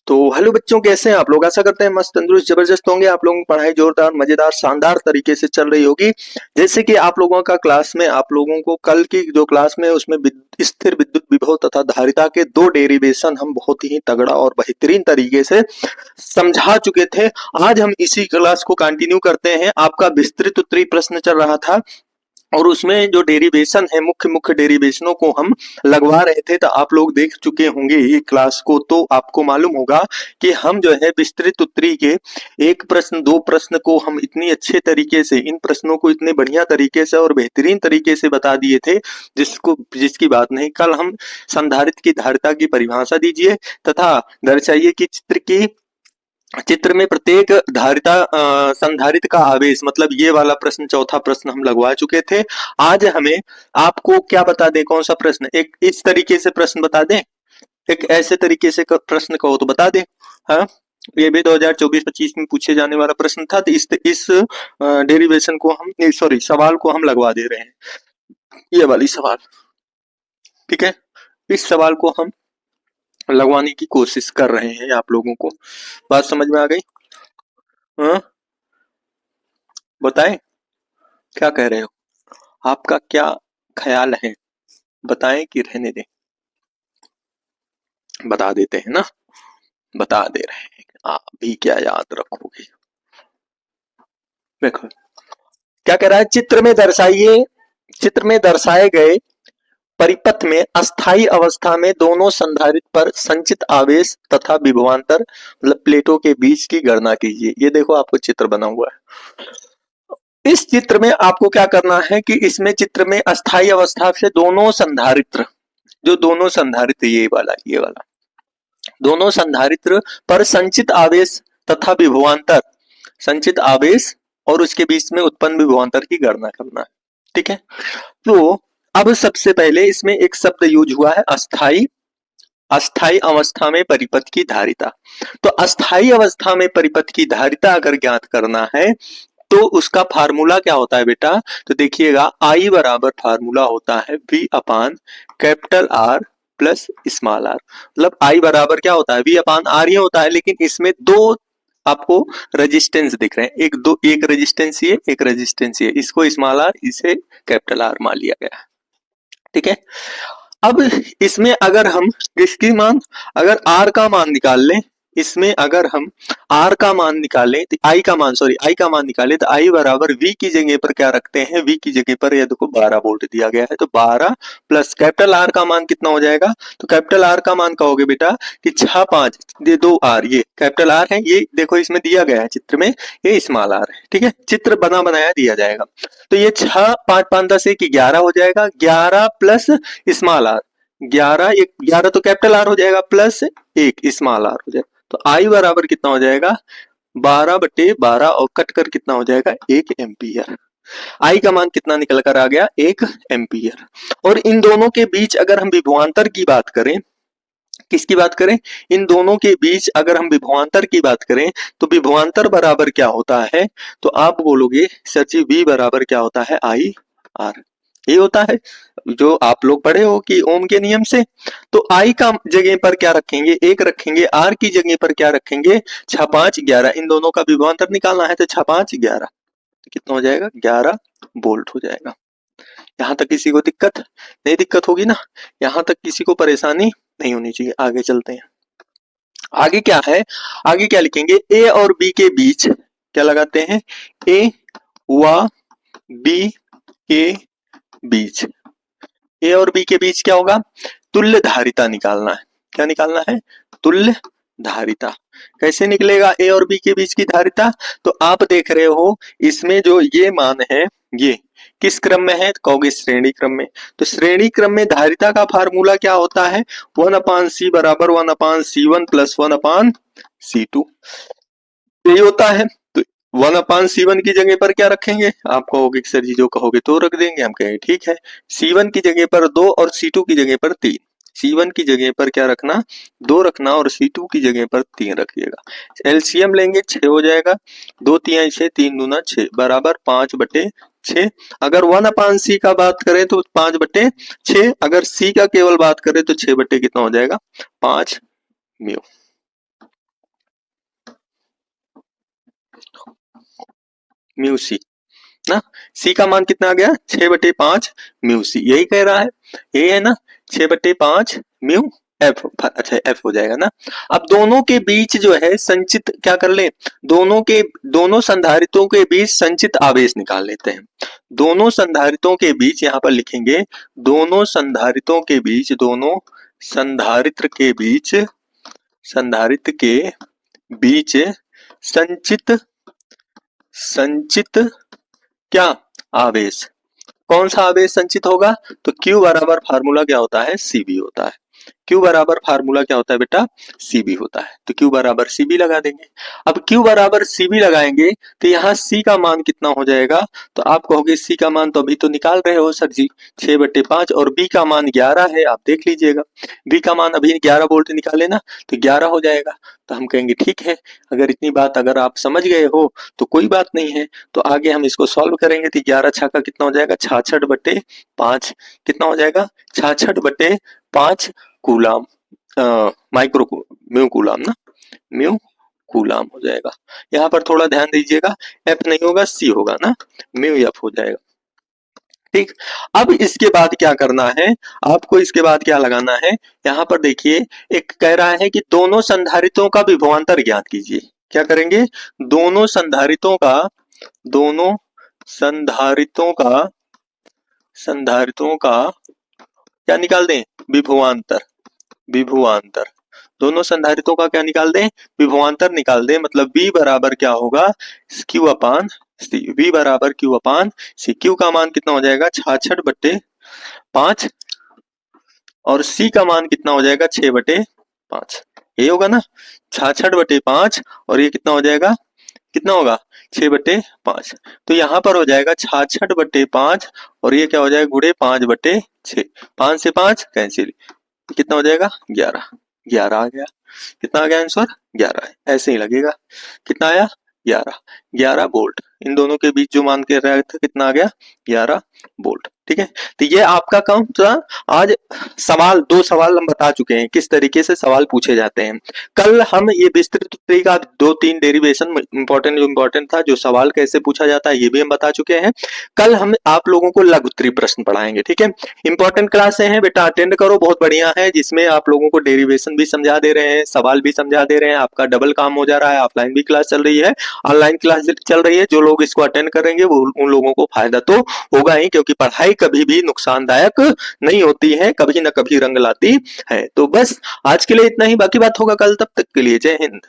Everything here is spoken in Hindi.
तो हेलो बच्चों, कैसे हैं आप लोग? आशा करते हैं मस्त तंदुरुस्त जबरदस्त होंगे। आप लोगों की पढ़ाई जोरदार मजेदार शानदार तरीके से चल रही होगी। जैसे कि आप लोगों का क्लास में आप लोगों को कल की जो क्लास में उसमें स्थिर विद्युत विभव तथा धारिता के दो डेरिवेशन हम बहुत ही तगड़ा और बेहतरीन तरीके से समझा चुके थे। आज हम इसी क्लास को कंटिन्यू करते हैं। आपका विस्तृत उत्तरीय प्रश्न चल रहा था और उसमें जो डेरिवेशन है, मुख्य मुख्य डेरिवेशनों को हम लगवा रहे थे। तो आप लोग देख चुके होंगे ये क्लास को, तो आपको मालूम होगा कि हम जो है विस्तृत उत्तरीय के एक प्रश्न दो प्रश्न को हम इतनी अच्छे तरीके से, इन प्रश्नों को इतने बढ़िया तरीके से और बेहतरीन तरीके से बता दिए थे जिसकी बात नहीं। कल हम संधारित्र की धारिता की परिभाषा दीजिए तथा दर्शाइए कि चित्र में प्रत्येक धारिता संधारित्र का आवेश, मतलब ये वाला प्रश्न चौथा प्रश्न हम लगवा चुके थे। आज हमें आपको क्या बता दें, कौन सा प्रश्न? एक इस तरीके से प्रश्न बता दें, एक ऐसे तरीके से प्रश्न कहो तो बता दें। हाँ, ये भी 2024-25 में पूछे जाने वाला प्रश्न था। तो इस डेरिवेशन को हम, सॉरी, सवाल को हम लगवा दे रहे हैं, ये वाली सवाल। ठीक है, इस सवाल को हम लगवाने की कोशिश कर रहे हैं। आप लोगों को बात समझ में आ गई? हाँ, बताएं क्या कह रहे हो, आपका क्या ख्याल है? बताएं कि रहने दें? बता देते हैं ना, बता दे रहे हैं। आप भी क्या याद रखोगे? देखो क्या कह रहा है, चित्र में दर्शाए गए परिपथ में अस्थायी अवस्था में दोनों संधारित्र पर संचित आवेश तथा विभवांतर, मतलब प्लेटों के बीच की गणना कीजिए। ये देखो आपको चित्र बना हुआ है। इस चित्र में आपको क्या करना है कि इसमें चित्र में अस्थायी अवस्था से दोनों संधारित्र, जो दोनों संधारित्र ये वाला दोनों संधारित्र पर संचित आवेश तथा विभवांतर, संचित आवेश और उसके बीच में उत्पन्न विभवांतर की गणना करना है। ठीक है, तो अब सबसे पहले इसमें एक शब्द यूज हुआ है अस्थाई। अस्थाई अवस्था में परिपथ की धारिता। तो अस्थाई अवस्था में परिपथ की धारिता अगर ज्ञात करना है तो उसका फार्मूला क्या होता है बेटा? तो देखिएगा, आई बराबर फार्मूला होता है V upon capital R plus small r। मतलब आई बराबर क्या होता है? V अपान R ही होता है, लेकिन इसमें दो आपको रेजिस्टेंस दिख रहे हैं, एक रेजिस्टेंस ये, एक रेजिस्टेंस ये, इसको स्मॉल r, इसे कैपिटल R मान लिया गया है। ठीक है, अब इसमें अगर हम इसकी मान, अगर R का मान निकाल लें, इसमें अगर हम R का मान निकालें तो आई का मान निकालें तो I बराबर V की जगह पर क्या रखते हैं? V की जगह पर ये देखो 12 वोल्ट दिया गया है, तो 12 प्लस कैपिटल R का मान कितना हो जाएगा? तो कैपिटल R का मान कहोगे बेटा कि 6 5 ये 2 R, ये कैपिटल R है, ये देखो इसमें दिया गया है चित्र में, ये स्मॉल r है। ठीक है, चित्र बना बनाया दिया जाएगा। तो ये 6 5 5 10 1 11 हो जाएगा, 11 प्लस स्मॉल r, 11 तो कैपिटल R हो जाएगा, प्लस 1 स्मॉल r हो जाएगा। तो I बराबर कितना हो जाएगा? 12/12 और कट कर कितना हो जाएगा? 1 एम्पियर। I का मान कितना निकल कर आ गया? 1 एम्पियर। और इन दोनों के बीच अगर हम विभवांतर की बात करें, किसकी बात करें? इन दोनों के बीच अगर हम विभवांतर की बात करें तो विभवांतर बराबर क्या होता है? तो आप बोलोगे सर जी V बराबर क्या होता है? I R। ये होता है जो आप लोग पढ़े हो कि ओम के नियम से। तो I का जगह पर क्या रखेंगे? 1 रखेंगे, R की जगह पर क्या रखेंगे? 6 5 11। इन दोनों का विभवांतर निकालना है तो 6 5 11 तो कितना हो जाएगा? 11 वोल्ट हो जाएगा। यहाँ तक किसी को दिक्कत नहीं? दिक्कत होगी ना, यहाँ तक किसी को परेशानी नहीं होनी चाहिए। आगे चलते हैं। आगे क्या है? आगे क्या लिखेंगे? A और B के बीच क्या लगाते हैं? A व B के बीच, A और B के बीच क्या होगा? तुल्य धारिता निकालना है। क्या निकालना है? तुल्य धारिता। कैसे निकलेगा A और B के बीच की धारिता? तो आप देख रहे हो इसमें जो ये मान है, ये किस क्रम में है? कहोगे श्रेणी क्रम में। तो श्रेणी क्रम में धारिता का फार्मूला क्या होता है? 1/C बराबर 1/C1 प्लस 1/C2, यही होता है। तो 1/C1 की जगह पर क्या रखेंगे? आप कहोगे सर जी जो कहोगे तो रख देंगे। हम कहेंगे ठीक है, C1 की जगह पर 2 और C2 की जगह पर 3। C1 की जगह पर क्या रखना? 2 रखना और C2 की जगह पर 3 रखिएगा। एलसीएम लेंगे 6 हो जाएगा, 2 3 6, 3 दूना 6 बराबर 5/6। अगर 1/C का बात करें तो 5/6, अगर C का केवल बात करें तो 6 बटे कितना हो जाएगा? 5 म्यू। म्यू सी ना। सी का मान कितना आ गया 6/5 म्यू सी, यही कह रहा है, यही है ना, 6/5 म्यू एफ। अच्छा एफ हो जाएगा ना। अब दोनों के बीच जो है संचित क्या कर ले, दोनों संधारित्रों के बीच संचित आवेश निकाल लेते हैं। दोनों संधारित्रों के बीच यहाँ पर लिखेंगे, दोनों संधारित्रों के बीच, दोनों संधारित्र के बीच, संधारित्र के बीच संचित क्या आवेश, कौन सा आवेश संचित होगा, तो Q बराबर फार्मूला क्या होता है, Cb होता है। Q बराबर फार्मूला क्या होता है बेटा, Cb होता है, तो Q बराबर Cb लगा देंगे। अब Q बराबर Cb लगाएंगे तो यहाँ C का मान कितना हो जाएगा, तो आप कहोगे C का मान तो अभी तो निकाल रहे हो सर जी 6/5 और B का मान 11 है, आप देख लीजिएगा B का मान अभी 11 वोल्ट निकाले ना, तो 11 हो जाएगा। तो हम कहेंगे ठीक है, अगर इतनी बात अगर आप समझ गए हो तो कोई बात नहीं है, तो आगे हम इसको सॉल्व करेंगे। तो 11 छक्का कितना हो जाएगा 66/5, कितना हो जाएगा 66/5 कूलाम, माइक्रो म्यू कूलाम ना, म्यू कूलाम हो जाएगा। यहाँ पर थोड़ा ध्यान दीजिएगा, एफ नहीं होगा सी होगा ना, म्यू एफ हो जाएगा। ठीक, अब इसके बाद क्या करना है आपको, इसके बाद क्या लगाना है, यहाँ पर देखिए एक कह रहा है कि दोनों संधारित्रों का विभवांतर ज्ञात कीजिए। क्या करेंगे, दोनों संधारित्रों का, दोनों संधारित्रों का, संधारित्रों का क्या निकाल दें, विभवांतर, विभवांतर, दोनों संधारित्रों का क्या निकाल दें, विभवांतर निकाल दें। मतलब V बराबर क्या होगा, Q अपान C, V बराबर Q अपान C। Q का मान कितना हो जाएगा 66/5 और C का मान कितना हो जाएगा 6/5, ये होगा ना 66/5 और ये कितना हो जाएगा, कितना होगा 6/5। तो यहाँ पर हो जाएगा 66/5 और ये क्या हो जाएगा गुणे 5/6, 5 से 5 कैंसिल, कितना हो जाएगा 11, 11 आ गया। कितना आ गया आंसर 11 है, ऐसे ही लगेगा। कितना आया 11, 11 वोल्ट। इन दोनों के बीच जो मान के रहा था कितना आ गया 11 वोल्ट। ठीक है, तो ये आपका काम था। आज सवाल, 2 सवाल हम बता चुके हैं किस तरीके से सवाल पूछे जाते हैं। कल हम ये विस्तृत तरीका 2-3 डेरिवेशन इंपॉर्टेंट था, जो सवाल कैसे पूछा जाता है ये भी हम बता चुके हैं। कल हम आप लोगों को लघु उत्तरीय प्रश्न पढ़ाएंगे। ठीक है, इंपॉर्टेंट क्लासे हैं बेटा, अटेंड करो, बहुत बढ़िया है, जिसमें आप लोगों को डेरिवेशन भी समझा दे रहे हैं, सवाल भी समझा दे रहे हैं, आपका डबल काम हो जा रहा है। ऑफलाइन भी क्लास चल रही है, ऑनलाइन क्लास चल रही है। जो लोग इसको अटेंड करेंगे वो उन लोगों को फायदा तो होगा ही, क्योंकि पढ़ाई कभी भी नुकसानदायक नहीं होती है, कभी ना कभी रंग लाती है। तो बस आज के लिए इतना ही, बाकी बात होगा कल, तब तक के लिए जय हिंद।